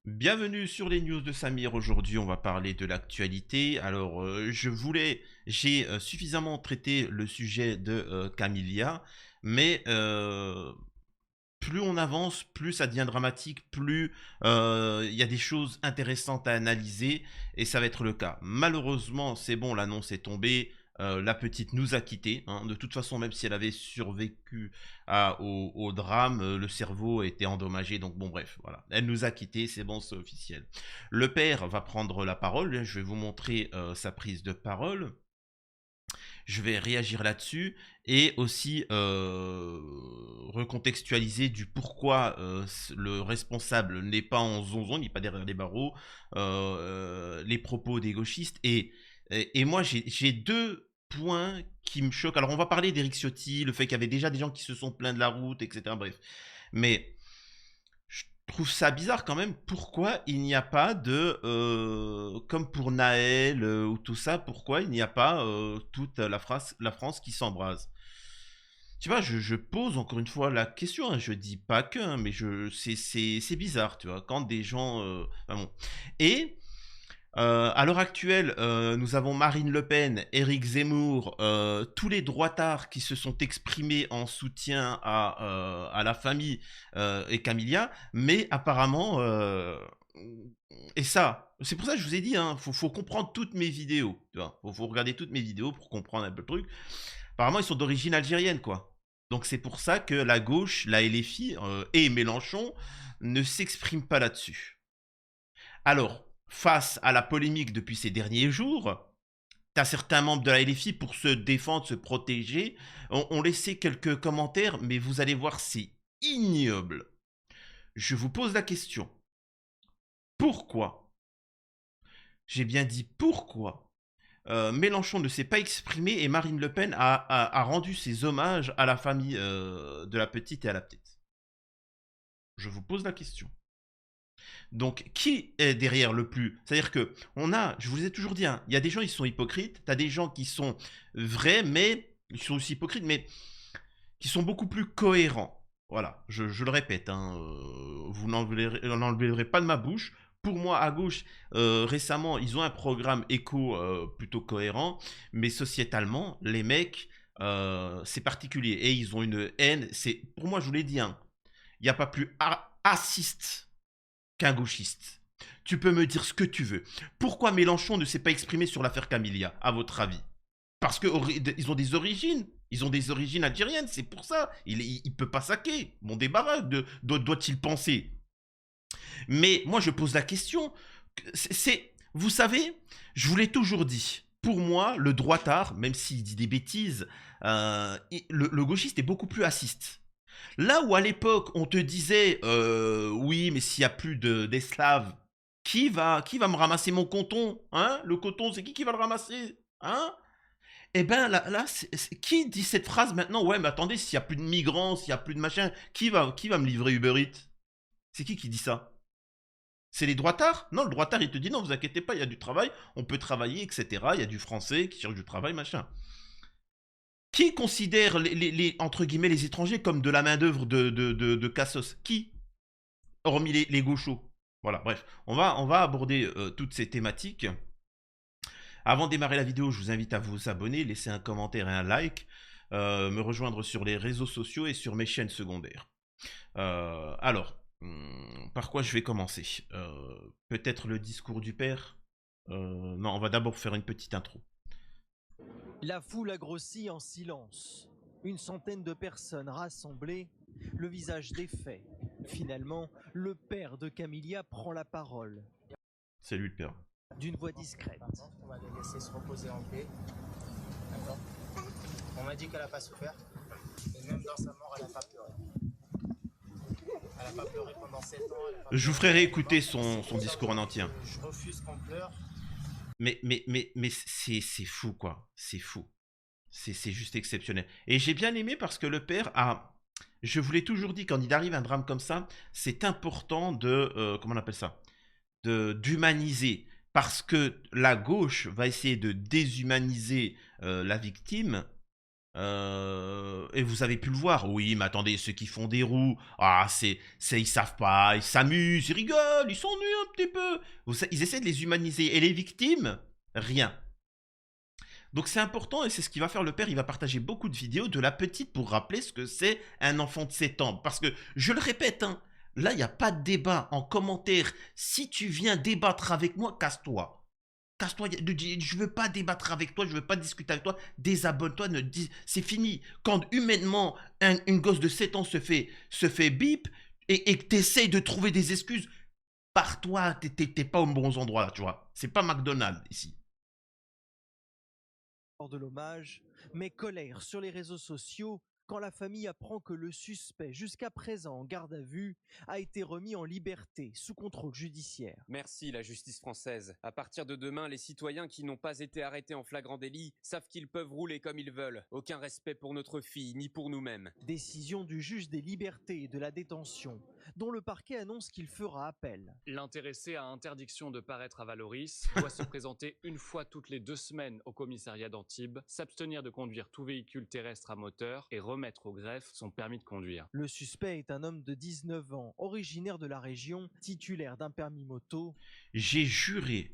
Bienvenue sur les news de Samir. Aujourd'hui, on va parler de l'actualité. Alors, j'ai suffisamment traité le sujet de Camellia, mais plus on avance, plus ça devient dramatique, plus il y a des choses intéressantes à analyser, et ça va être le cas. Malheureusement, c'est bon, l'annonce est tombée. La petite nous a quittés, hein. De toute façon, même si elle avait survécu au drame, le cerveau était endommagé. Donc bon, bref, voilà. Elle nous a quittés, c'est bon, c'est officiel. Le père va prendre la parole. Je vais vous montrer sa prise de parole. Je vais réagir là-dessus et aussi recontextualiser du pourquoi le responsable n'est pas en zonzon, il n'est pas derrière les barreaux, les propos des gauchistes. Et moi, j'ai deux points qui me choquent. Alors, on va parler d'Éric Ciotti, le fait qu'il y avait déjà des gens qui se sont plaints de la route, etc. Bref. Mais je trouve ça bizarre quand même. Pourquoi il n'y a pas de, comme pour Naël ou tout ça, pourquoi il n'y a pas toute la France qui s'embrase? Tu vois, je pose encore une fois la question, hein, je dis pas que, hein, mais c'est bizarre, tu vois, quand des gens... enfin bon. Et à l'heure actuelle, nous avons Marine Le Pen, Éric Zemmour, tous les droitards qui se sont exprimés en soutien à la famille et Camilla, mais apparemment, et ça, c'est pour ça que je vous ai dit, hein, faut comprendre toutes mes vidéos, tu vois, faut regarder toutes mes vidéos pour comprendre un peu le truc. Apparemment, ils sont d'origine algérienne, quoi. Donc c'est pour ça que la gauche, la LFI et Mélenchon ne s'expriment pas là-dessus. Alors, face à la polémique depuis ces derniers jours, t'as certains membres de la LFI, pour se défendre, se protéger, ont laissé quelques commentaires, mais vous allez voir, c'est ignoble. Je vous pose la question. Pourquoi? J'ai bien dit pourquoi Mélenchon ne s'est pas exprimé et Marine Le Pen a rendu ses hommages à la famille de la petite et à la petite. Je vous pose la question. Donc, qui est derrière le plus? C'est-à-dire que je vous ai toujours dit, hein, il y a des gens qui sont hypocrites, tu as des gens qui sont vrais, mais ils sont aussi hypocrites, mais qui sont beaucoup plus cohérents. Voilà, je le répète, hein, vous n'enleverez pas de ma bouche. Pour moi, à gauche, récemment, ils ont un programme éco plutôt cohérent, mais sociétalement, les mecs, c'est particulier. Et ils ont une haine, pour moi, je vous l'ai dit, hein, il n'y a pas plus raciste qu'un gauchiste. Tu peux me dire ce que tu veux. Pourquoi Mélenchon ne s'est pas exprimé sur l'affaire Camilla, à votre avis? Parce qu'ils ont des origines. Ils ont des origines algériennes, c'est pour ça. Il peut pas saquer. Mon débarras, doit-il penser? Mais moi, je pose la question. Vous savez, je vous l'ai toujours dit. Pour moi, le droitard, même s'il dit des bêtises, le gauchiste est beaucoup plus raciste. Là où à l'époque on te disait oui, mais s'il y a plus d'esclaves, qui va me ramasser mon coton, hein? Le coton, c'est qui va le ramasser, hein? Eh ben là, qui dit cette phrase maintenant? Ouais, mais attendez, s'il y a plus de migrants, s'il y a plus de machin, qui va me livrer Uber Eats? C'est qui dit ça? C'est les droitards? Non, le droitard, il te dit non, vous inquiétez pas, il y a du travail, on peut travailler, etc. Il y a du français qui cherche du travail, machin. Qui considère entre guillemets, les étrangers comme de la main-d'œuvre de Cassos? Qui? Hormis les gauchos. Voilà, bref. On va aborder toutes ces thématiques. Avant de démarrer la vidéo, je vous invite à vous abonner, laisser un commentaire et un like, me rejoindre sur les réseaux sociaux et sur mes chaînes secondaires. Alors, par quoi je vais commencer? Peut-être le discours du père? Non, on va d'abord faire une petite intro. La foule a grossi en silence. Une centaine de personnes rassemblées, le visage défait. Finalement, le père de Camilla prend la parole. C'est lui le père. D'une voix discrète. On va la laisser se reposer en paix. D'accord. On m'a dit qu'elle n'a pas souffert. Et même dans sa mort, elle n'a pas pleuré. Elle n'a pas pleuré pendant 7 ans. Je vous ferai réécouter son discours en entier. Je refuse qu'on pleure. Mais c'est fou, quoi. C'est fou. C'est juste exceptionnel. Et j'ai bien aimé parce que le père a... Je vous l'ai toujours dit, quand il arrive un drame comme ça, c'est important de... comment on appelle ça? D'humaniser. Parce que la gauche va essayer de déshumaniser la victime. et vous avez pu le voir. Oui, mais attendez, ceux qui font des roues, ils savent pas, ils s'amusent, ils rigolent, ils s'ennuient un petit peu. Ils essaient de les humaniser. Et les victimes, rien. Donc c'est important et c'est ce qui va faire le père. Il va partager beaucoup de vidéos de la petite pour rappeler ce que c'est un enfant de 7 ans. Parce que, je le répète, hein, là, il n'y a pas de débat en commentaire. Si tu viens débattre avec moi, casse-toi. Casse-toi, je veux pas débattre avec toi, je veux pas discuter avec toi, désabonne-toi, c'est fini. Quand humainement, une gosse de 7 ans se fait bip et que tu essayes de trouver des excuses, pars-toi, t'es pas au bon endroit, tu vois. C'est pas McDonald's ici. De l'hommage, mais colère sur les réseaux sociaux quand la famille apprend que le suspect, jusqu'à présent en garde à vue, a été remis en liberté sous contrôle judiciaire. Merci la justice française. À partir de demain, les citoyens qui n'ont pas été arrêtés en flagrant délit savent qu'ils peuvent rouler comme ils veulent. Aucun respect pour notre fille, ni pour nous-mêmes. Décision du juge des libertés et de la détention, dont le parquet annonce qu'il fera appel. L'intéressé à interdiction de paraître à Valoris doit se présenter une fois toutes les 2 semaines au commissariat d'Antibes, s'abstenir de conduire tout véhicule terrestre à moteur et remettre au greffe son permis de conduire. Le suspect est un homme de 19 ans, originaire de la région, titulaire d'un permis moto. J'ai juré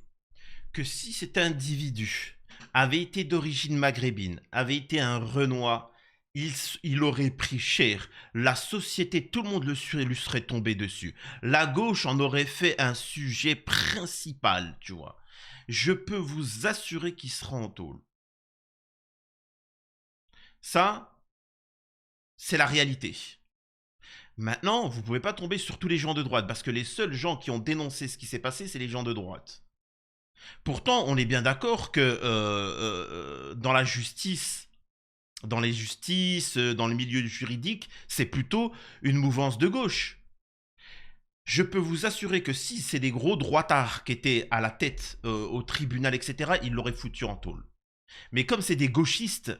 que si cet individu avait été d'origine maghrébine, avait été un Renois, il aurait pris cher. La société, tout le monde lui serait tombé dessus. La gauche en aurait fait un sujet principal, tu vois. Je peux vous assurer qu'il sera en tôle. Ça, c'est la réalité. Maintenant, vous ne pouvez pas tomber sur tous les gens de droite, parce que les seuls gens qui ont dénoncé ce qui s'est passé, c'est les gens de droite. Pourtant, on est bien d'accord que dans la justice, dans les justices, dans le milieu juridique, c'est plutôt une mouvance de gauche. Je peux vous assurer que si c'est des gros droitards qui étaient à la tête au tribunal, etc., ils l'auraient foutu en tôle. Mais comme c'est des gauchistes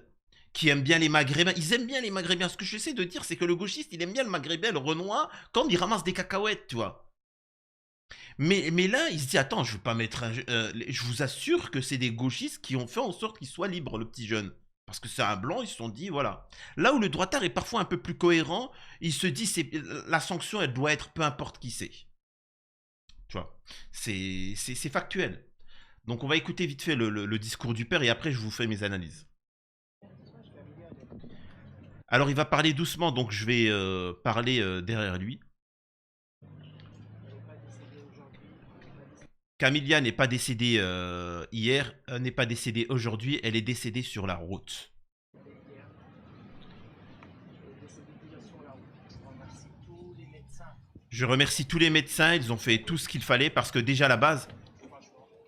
qui aiment bien les maghrébins, ils aiment bien les maghrébins. Ce que j'essaie de dire, c'est que le gauchiste, il aime bien le maghrébin, le renois, quand il ramasse des cacahuètes, tu vois. Mais là, il se dit, attends, je veux pas mettre je vous assure que c'est des gauchistes qui ont fait en sorte qu'il soit libre, le petit jeune. Parce que c'est un blanc, ils se sont dit, voilà. Là où le droitard est parfois un peu plus cohérent, il se dit, la sanction, elle doit être peu importe qui c'est. Tu vois, c'est factuel. Donc on va écouter vite fait le discours du père et après je vous fais mes analyses. Alors il va parler doucement, donc je vais parler derrière lui. Camilla n'est pas décédée hier, n'est pas décédée aujourd'hui, elle est décédée sur la route. Je remercie tous les médecins, ils ont fait tout ce qu'il fallait parce que déjà à la base,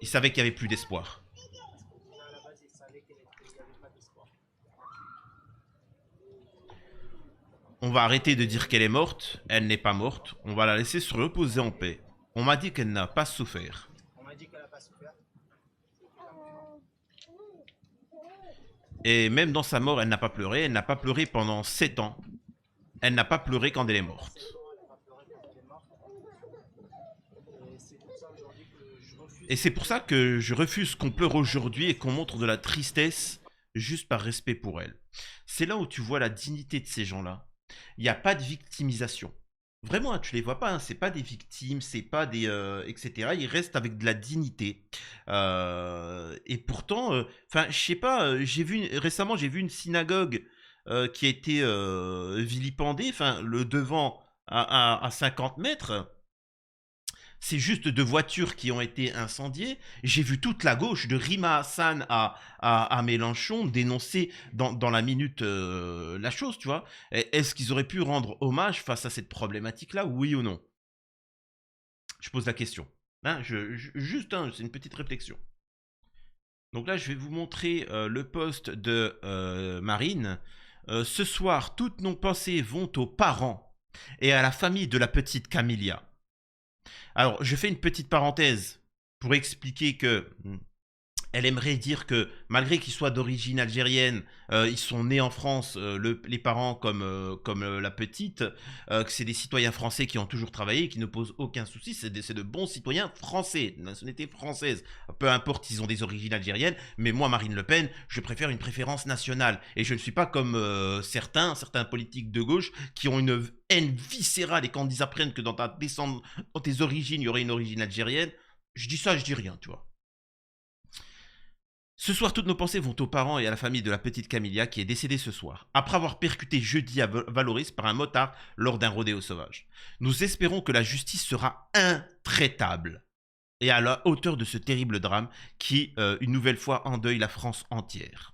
ils savaient qu'il n'y avait plus d'espoir. On va arrêter de dire qu'elle est morte, elle n'est pas morte, on va la laisser se reposer en paix. On m'a dit qu'elle n'a pas souffert. Et même dans sa mort, elle n'a pas pleuré. Elle n'a pas pleuré pendant 7 ans. Elle n'a pas pleuré quand elle est morte. Et c'est pour ça que je refuse qu'on pleure aujourd'hui et qu'on montre de la tristesse juste par respect pour elle. C'est là où tu vois la dignité de ces gens-là. Il n'y a pas de victimisation. Vraiment, hein, tu les vois pas, hein, c'est pas des victimes, c'est pas des... etc. Ils restent avec de la dignité. Et pourtant, enfin, je sais pas, récemment, j'ai vu une synagogue qui a été vilipendée, enfin, le devant à 50 mètres. C'est juste 2 voitures qui ont été incendiées. J'ai vu toute la gauche, de Rima Hassan à Mélenchon, dénoncer dans la minute la chose, tu vois. Est-ce qu'ils auraient pu rendre hommage face à cette problématique-là, oui ou non? Je pose la question. Hein, juste, hein, c'est une petite réflexion. Donc là, je vais vous montrer le post de Marine. Ce soir, toutes nos pensées vont aux parents et à la famille de la petite Camilla. Alors, je fais une petite parenthèse pour expliquer que Elle aimerait dire que malgré qu'ils soient d'origine algérienne, ils sont nés en France, les parents comme la petite, que c'est des citoyens français qui ont toujours travaillé et qui ne posent aucun souci. C'est de bons citoyens français, de nationalité française. Peu importe s'ils ont des origines algériennes, mais moi, Marine Le Pen, je préfère une préférence nationale. Et je ne suis pas comme certains politiques de gauche qui ont une haine viscérale et quand ils apprennent que dans tes origines, il y aurait une origine algérienne. Je dis ça, je dis rien, tu vois. Ce soir, toutes nos pensées vont aux parents et à la famille de la petite Camilla qui est décédée ce soir, après avoir percuté jeudi à Valoris par un motard lors d'un rodéo sauvage. Nous espérons que la justice sera intraitable et à la hauteur de ce terrible drame qui, une nouvelle fois, endeuille la France entière.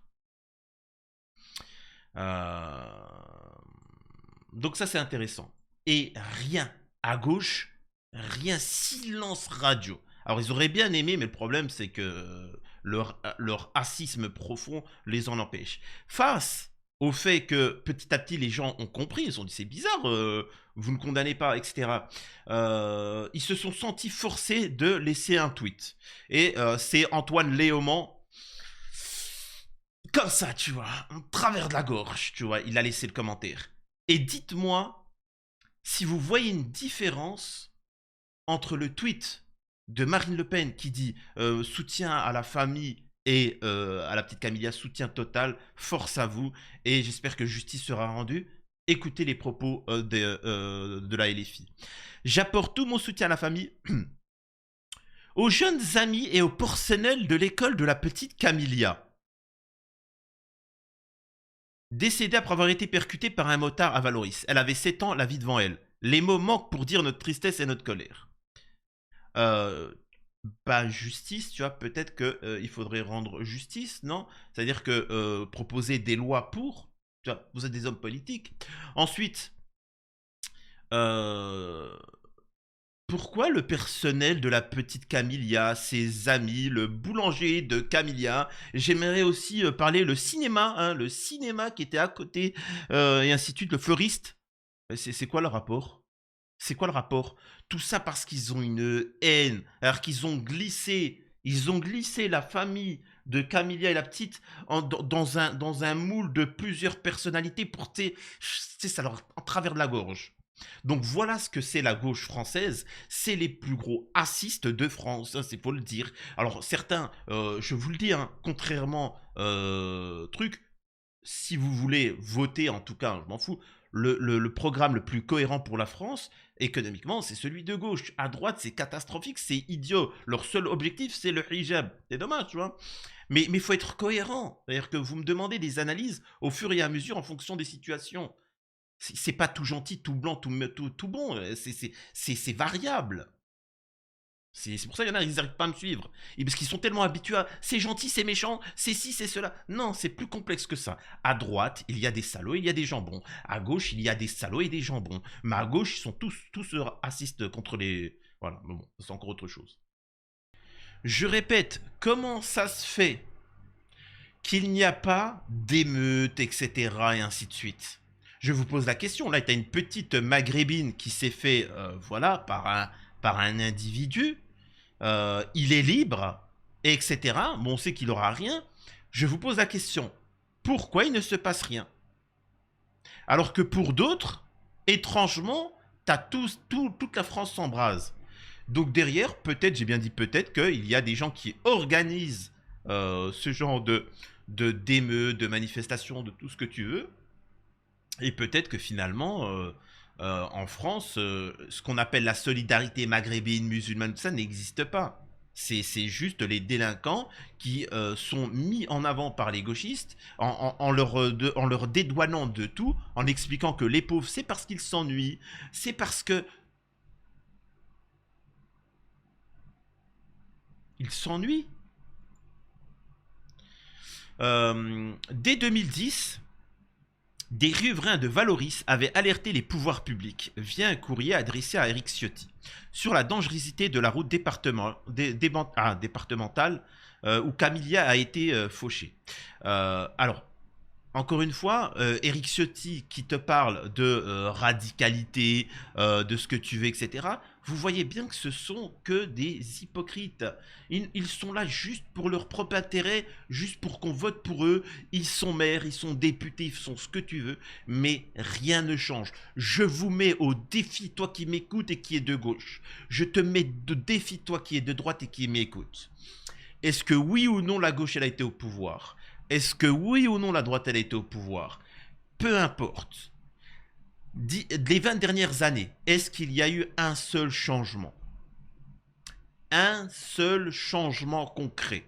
Donc ça, c'est intéressant. Et rien à gauche, rien, silence radio. Alors, ils auraient bien aimé, mais le problème, c'est que leur racisme profond les en empêche. Face au fait que petit à petit les gens ont compris, ils ont dit c'est bizarre, vous ne condamnez pas, etc. Ils se sont sentis forcés de laisser un tweet. Et c'est Antoine Léaumont, comme ça, tu vois, en travers de la gorge, tu vois, il a laissé le commentaire. Et dites-moi si vous voyez une différence entre le tweet de Marine Le Pen qui dit soutien à la famille et à la petite Camilla, soutien total, force à vous et j'espère que justice sera rendue. Écoutez les propos de la LFI. J'apporte tout mon soutien à la famille, aux jeunes amis et au personnel de l'école de la petite Camilla. Décédée après avoir été percutée par un motard à Valoris. Elle avait 7 ans, la vie devant elle. Les mots manquent pour dire notre tristesse et notre colère. Justice, tu vois, peut-être qu'il faudrait rendre justice, non? C'est-à-dire que proposer des lois pour, tu vois, vous êtes des hommes politiques. Ensuite, pourquoi le personnel de la petite Camilla, ses amis, le boulanger de Camilla, j'aimerais aussi parler le cinéma qui était à côté, et ainsi de suite, le fleuriste. C'est quoi le rapport? C'est quoi le rapport? Tout ça parce qu'ils ont une haine, alors qu'ils ont glissé, la famille de Camilla et la petite dans un moule de plusieurs personnalités pour, ça leur en travers de la gorge. Donc voilà ce que c'est la gauche française, c'est les plus gros racistes de France, c'est faut le dire. Alors certains, je vous le dis, contrairement si vous voulez voter, en tout cas, je m'en fous, le programme le plus cohérent pour la France, économiquement, c'est celui de gauche. À droite, c'est catastrophique, c'est idiot. Leur seul objectif, c'est le hijab. C'est dommage, tu vois. Mais il faut être cohérent. C'est-à-dire que vous me demandez des analyses au fur et à mesure en fonction des situations. C'est pas tout gentil, tout blanc, tout bon. C'est variable. C'est pour ça qu'il y en a, ils n'arrivent pas à me suivre. Et parce qu'ils sont tellement habitués à c'est gentil, c'est méchant, c'est ci, c'est cela. Non, c'est plus complexe que ça. À droite, il y a des salauds et il y a des jambons. À gauche, il y a des salauds et des jambons. Mais à gauche, ils sont tous racistes contre les... Voilà, mais bon, c'est encore autre chose. Je répète, comment ça se fait qu'il n'y a pas d'émeutes, etc. et ainsi de suite? Je vous pose la question. Là, tu as une petite maghrébine qui s'est fait, voilà, par un individu. Il est libre, etc. Bon, on sait qu'il n'aura rien. Je vous pose la question. Pourquoi il ne se passe rien? Alors que pour d'autres, étrangement, toute la France s'embrase. Donc derrière, peut-être, j'ai bien dit peut-être, qu'il y a des gens qui organisent ce genre d'émeutes, de manifestations, de tout ce que tu veux. Et peut-être que finalement, en France, ce qu'on appelle la solidarité maghrébine, musulmane, ça n'existe pas. C'est juste les délinquants qui sont mis en avant par les gauchistes en leur dédouanant de tout, en expliquant que les pauvres, c'est parce qu'ils s'ennuient, c'est parce que... Ils s'ennuient. Dès 2010... Des riverains de Valoris avaient alerté les pouvoirs publics via un courrier adressé à Éric Ciotti sur la dangerosité de la route départementale où Camilla a été fauchée. Alors, encore une fois, Éric Ciotti qui te parle de radicalité, de ce que tu veux, etc. Vous voyez bien que ce sont que des hypocrites. Ils sont là juste pour leur propre intérêt, juste pour qu'on vote pour eux. Ils sont maires, ils sont députés, ils sont ce que tu veux, mais rien ne change. Je vous mets au défi, toi qui m'écoutes et qui est de gauche. Je te mets de défi, toi qui es de droite et qui m'écoute. Est-ce que oui ou non la gauche elle a été au pouvoir? Est-ce que oui ou non la droite elle a été au pouvoir? Peu importe. Les 20 dernières années, est-ce qu'il y a eu un seul changement? Un seul changement concret?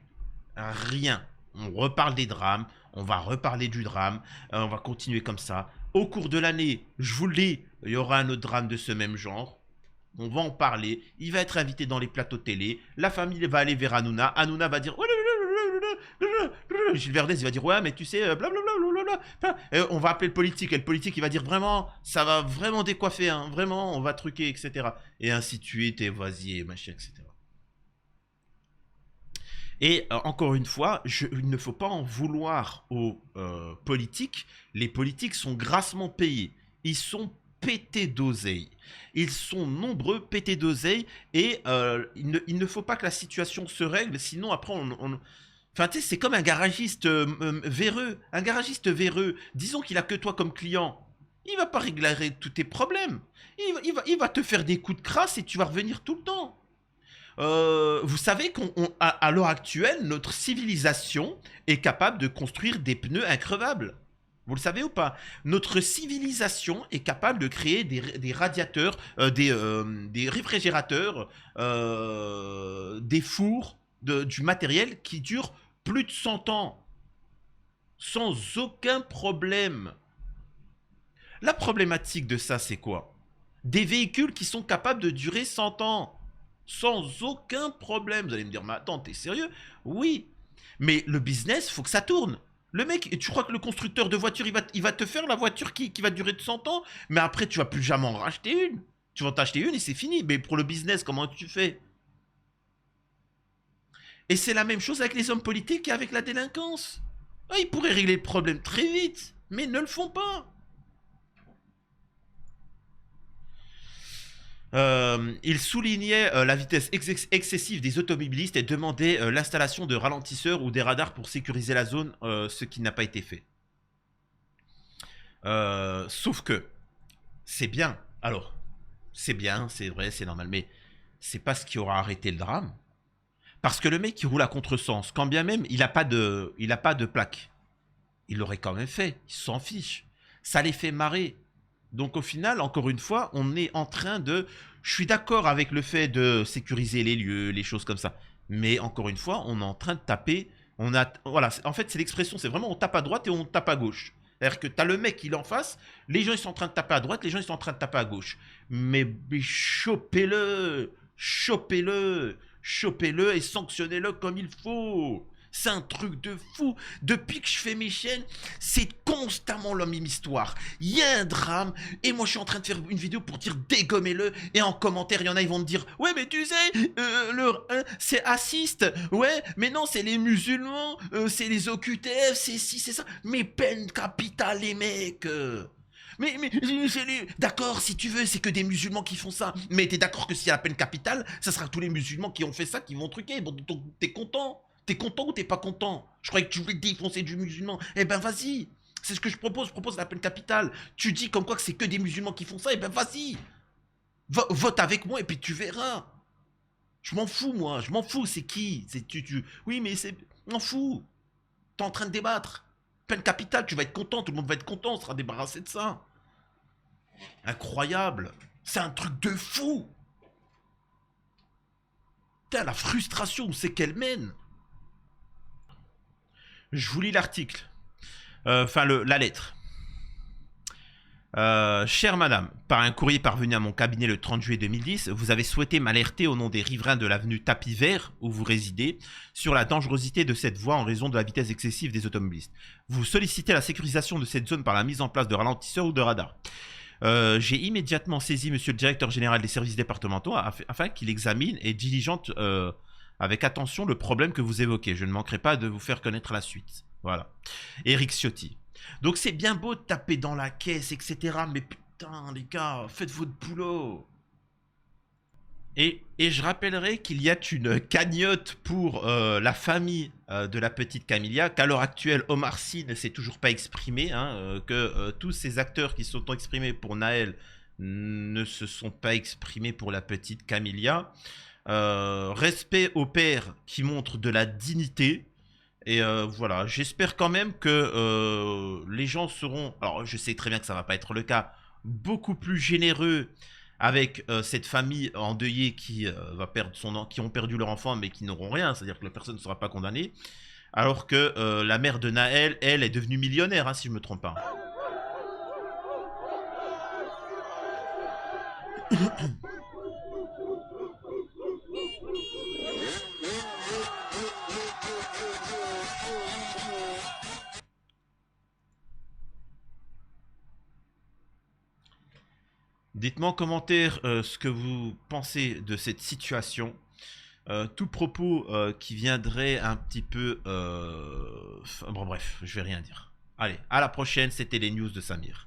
Rien. On reparle des drames, on va reparler du drame, on va continuer comme ça. Au cours de l'année, je vous le dis, il y aura un autre drame de ce même genre. On va en parler, il va être invité dans les plateaux télé, la famille va aller vers Hanouna, Hanouna va dire Gilles Verdez il va dire ouais mais tu sais blablabla, on va appeler le politique et le politique il va dire vraiment ça va vraiment décoiffer hein, vraiment on va truquer etc et ainsi de suite et vas-y machin etc. Et encore une fois, il ne faut pas en vouloir aux politiques. Les politiques sont grassement payés. Ils sont pétés d'oseille. Ils sont nombreux pétés d'oseille. Et il ne faut pas que la situation se règle. Sinon, après, Enfin, tu sais, c'est comme un garagiste véreux. Un garagiste véreux, disons qu'il a que toi comme client. Il va pas régler tous tes problèmes. Il va te faire des coups de crasse et tu vas revenir tout le temps. Vous savez qu'à l'heure actuelle, notre civilisation est capable de construire des pneus increvables. Vous le savez ou pas? Notre civilisation est capable de créer des radiateurs, des réfrigérateurs, des fours, du matériel qui dure plus de 100 ans. Sans aucun problème. La problématique de ça, c'est quoi? Des véhicules qui sont capables de durer 100 ans. Sans aucun problème. Vous allez me dire, mais attends, t'es sérieux? Oui. Mais le business, faut que ça tourne. Le mec, tu crois que le constructeur de voiture, il va te faire la voiture qui va durer de 100 ans, mais après, tu vas plus jamais en racheter une. Tu vas en t'acheter une et c'est fini. Mais pour le business, comment tu fais? Et c'est la même chose avec les hommes politiques et avec la délinquance. Ah, ils pourraient régler le problème très vite, mais ils ne le font pas. Il soulignait la vitesse excessive des automobilistes et demandait l'installation de ralentisseurs ou des radars pour sécuriser la zone, ce qui n'a pas été fait. Sauf que, c'est bien. Alors, c'est bien, c'est vrai, c'est normal, mais c'est pas ce qui aura arrêté le drame. Parce que le mec qui roule à contresens, quand bien même il n'a pas de plaque, il l'aurait quand même fait, il s'en fiche. Ça les fait marrer. Donc au final, encore une fois, on est en train de... Je suis d'accord avec le fait de sécuriser les lieux, les choses comme ça. Mais encore une fois, on est en train de taper... Voilà, en fait, c'est l'expression, c'est vraiment on tape à droite et on tape à gauche. C'est-à-dire que tu as le mec qui est en face, les gens ils sont en train de taper à droite, les gens ils sont en train de taper à gauche. Mais chopez-le, chopez-le, chopez-le et sanctionnez-le comme il faut. C'est un truc de fou. Depuis que je fais mes chaînes, c'est constamment la même histoire. Il y a un drame et moi je suis en train de faire une vidéo pour dire dégommez-le. Et en commentaire, il y en a, ils vont me dire ouais mais tu sais, c'est assiste. Ouais mais non, c'est les musulmans, c'est les OQTF, c'est ci, c'est ça. Mais peine capitale les mecs. Mais d'accord, si tu veux, c'est que des musulmans qui font ça. Mais t'es d'accord que s'il y a la peine capitale, ça sera tous les musulmans qui ont fait ça, qui vont truquer. Bon, donc t'es content? T'es content ou t'es pas content? Je croyais que tu voulais défoncer du musulman. Eh ben vas-y. C'est ce que je propose la peine capitale. Tu dis comme quoi que c'est que des musulmans qui font ça, eh ben vas-y. Vote avec moi et puis tu verras. Je m'en fous, moi. Je m'en fous, c'est qui? Oui, mais c'est... Je m'en fous. T'es en train de débattre. Peine capitale, tu vas être content, tout le monde va être content, on sera débarrassé de ça. Incroyable. C'est un truc de fou. Putain, la frustration, où c'est qu'elle mène. Je vous lis l'article. Enfin, la lettre. Chère madame, par un courrier parvenu à mon cabinet le 30 juillet 2010, vous avez souhaité m'alerter au nom des riverains de l'avenue Tapis Vert, où vous résidez, sur la dangerosité de cette voie en raison de la vitesse excessive des automobilistes. Vous sollicitez la sécurisation de cette zone par la mise en place de ralentisseurs ou de radars. J'ai immédiatement saisi monsieur le directeur général des services départementaux afin qu'il examine et diligente avec attention le problème que vous évoquez. Je ne manquerai pas de vous faire connaître la suite. Voilà. Éric Ciotti. Donc c'est bien beau de taper dans la caisse, etc. Mais putain, les gars, faites votre boulot. Et je rappellerai qu'il y a une cagnotte pour la famille de la petite Camilla, qu'à l'heure actuelle, Omar Sy ne s'est toujours pas exprimé, hein, que tous ces acteurs qui se sont exprimés pour Naël ne se sont pas exprimés pour la petite Camilla. Respect au père qui montre de la dignité. Et voilà, j'espère quand même que les gens seront, alors je sais très bien que ça va pas être le cas, beaucoup plus généreux avec cette famille endeuillée qui va perdre qui ont perdu leur enfant mais qui n'auront rien, c'est-à-dire que la personne ne sera pas condamnée, alors que la mère de Naël, elle, est devenue millionnaire, hein, si je me trompe pas. Dites-moi en commentaire ce que vous pensez de cette situation. Tout propos qui viendrait un petit peu... Bon bref, je vais rien dire. Allez, à la prochaine, c'était les news de Samir.